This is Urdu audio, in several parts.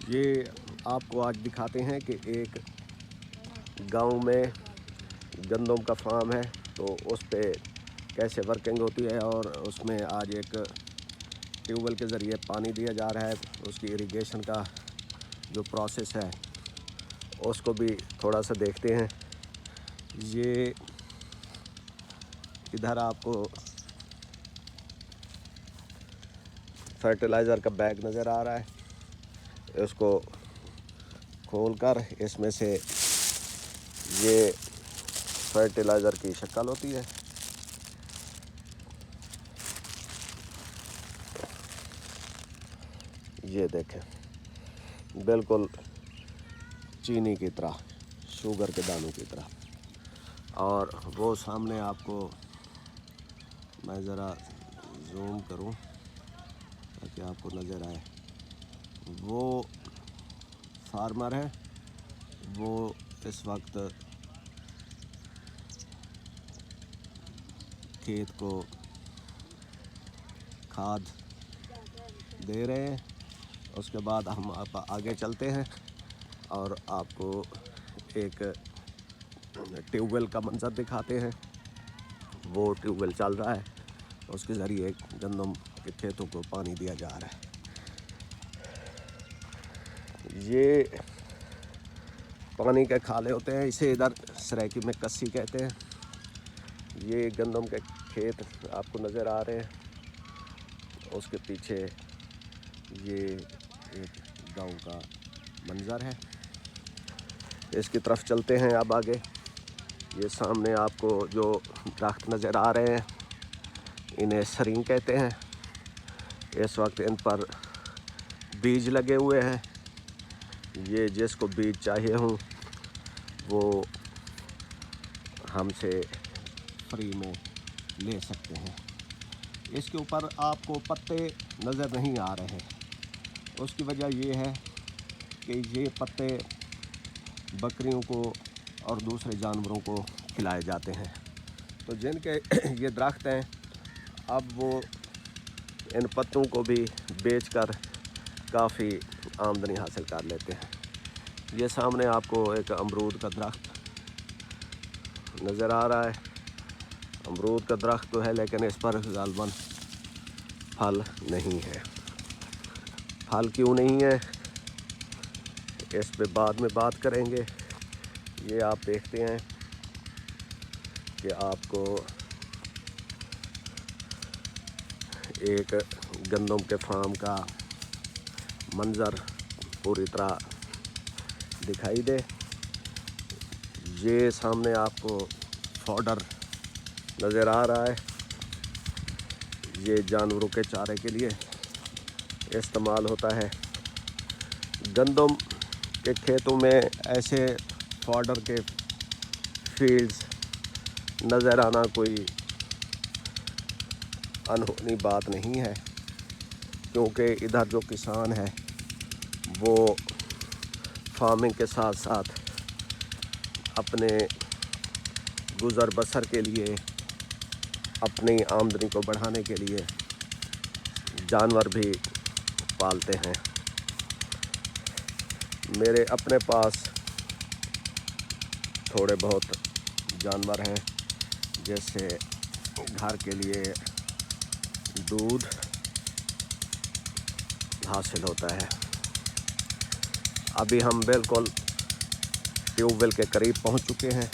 یہ آپ کو آج دکھاتے ہیں کہ ایک گاؤں میں گندم کا فارم ہے تو اس پہ کیسے ورکنگ ہوتی ہے، اور اس میں آج ایک ٹیوب ویل کے ذریعے پانی دیا جا رہا ہے۔ اس کی اریگیشن کا جو پروسیس ہے اس کو بھی تھوڑا سا دیکھتے ہیں۔ یہ ادھر آپ کو فرٹیلائزر کا بیگ نظر آ رہا ہے، اس کو کھول کر اس میں سے یہ فرٹیلائزر کی شکل ہوتی ہے۔ یہ دیکھیں، بالکل چینی کی طرح، شوگر کے دانوں کی طرح۔ اور وہ سامنے آپ کو میں ذرا زوم کروں تاکہ آپ کو نظر آئے، وہ فارمر ہے، وہ اس وقت کھیت کو کھاد دے رہے ہیں۔ اس کے بعد ہم آگے چلتے ہیں اور آپ کو ایک ٹیوب ویل کا منظر دکھاتے ہیں۔ وہ ٹیوب ویل چل رہا ہے، اس کے ذریعے گندم کے کھیتوں کو پانی دیا جا رہا ہے۔ یہ پانی کے کھالے ہوتے ہیں، اسے ادھر سرائکی میں کسی کہتے ہیں۔ یہ گندم کے کھیت آپ کو نظر آ رہے ہیں، اس کے پیچھے یہ ایک گاؤں کا منظر ہے۔ اس کی طرف چلتے ہیں اب آگے۔ یہ سامنے آپ کو جو درخت نظر آ رہے ہیں انہیں سرینگ کہتے ہیں۔ اس وقت ان پر بیج لگے ہوئے ہیں۔ یہ جس کو بیج چاہیے ہوں وہ ہم سے فری میں لے سکتے ہیں۔ اس کے اوپر آپ کو پتے نظر نہیں آ رہے، اس کی وجہ یہ ہے کہ یہ پتے بکریوں کو اور دوسرے جانوروں کو کھلائے جاتے ہیں۔ تو جن کے یہ درخت ہیں، اب وہ ان پتوں کو بھی بیچ کر کافی آمدنی حاصل کر لیتے ہیں۔ یہ سامنے آپ کو ایک امرود کا درخت نظر آ رہا ہے۔ امرود کا درخت تو ہے لیکن اس پر غالباً پھل نہیں ہے۔ پھل کیوں نہیں ہے اس پہ بعد میں بات کریں گے۔ یہ آپ دیکھتے ہیں کہ آپ کو ایک گندم کے فارم کا منظر پوری طرح دکھائی دے۔ یہ سامنے آپ کو فوڈر نظر آ رہا ہے، یہ جانوروں کے چارے کے لیے استعمال ہوتا ہے۔ گندم کے کھیتوں میں ایسے فوڈر کے فیلڈز نظر آنا کوئی انہونی بات نہیں ہے، کیونکہ ادھر جو کسان ہے وہ فارمنگ کے ساتھ ساتھ اپنے گزر بسر کے لیے، اپنی آمدنی کو بڑھانے کے لیے جانور بھی پالتے ہیں۔ میرے اپنے پاس تھوڑے بہت جانور ہیں، جیسے گھر کے لیے دودھ حاصل ہوتا ہے۔ ابھی ہم بالکل ٹیوب ویل کے قریب پہنچ چکے ہیں۔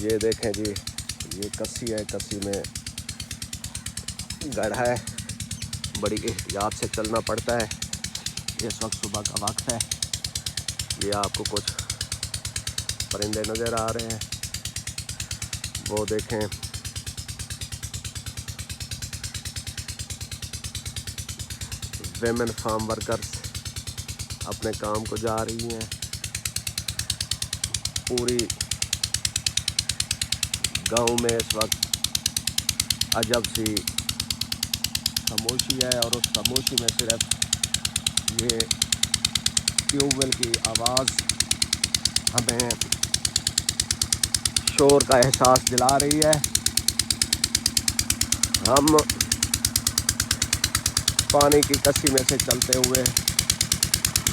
یہ دیکھیں جی، یہ کسی ہے، کسی میں گڑھا ہے، بڑی احتیاط سے چلنا پڑتا ہے۔ اس وقت صبح کا وقت ہے۔ یہ آپ کو کچھ پرندے نظر آ رہے ہیں، وہ دیکھیں۔ ویمن فارم ورکرز اپنے کام کو جا رہی ہیں۔ پوری گاؤں میں اس وقت عجب سی خاموشی ہے، اور اس خاموشی میں صرف یہ ٹیوب ویل کی آواز ہمیں شور کا احساس دلا رہی ہے۔ ہم پانی کی کسی میں سے چلتے ہوئے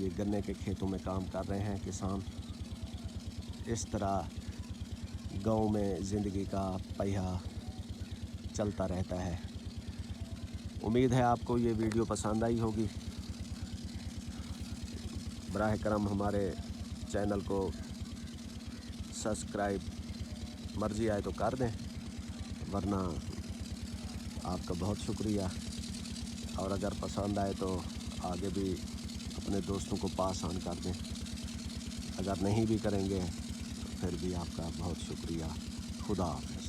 یہ گنے کے کھیتوں میں کام کر رہے ہیں کسان. اس طرح گاؤں میں زندگی کا پہیہ چلتا رہتا ہے. امید ہے آپ کو یہ ویڈیو پسند آئی ہوگی. براہ کرم ہمارے چینل کو سبسکرائب مرضی آئے تو کر دیں، ورنہ آپ کا بہت شکریہ. اور اگر پسند آئے تو آگے بھی اپنے دوستوں کو پاس آن کر دیں. اگر نہیں بھی کریں گے تو پھر بھی آپ کا بہت شکریہ. خدا حافظ.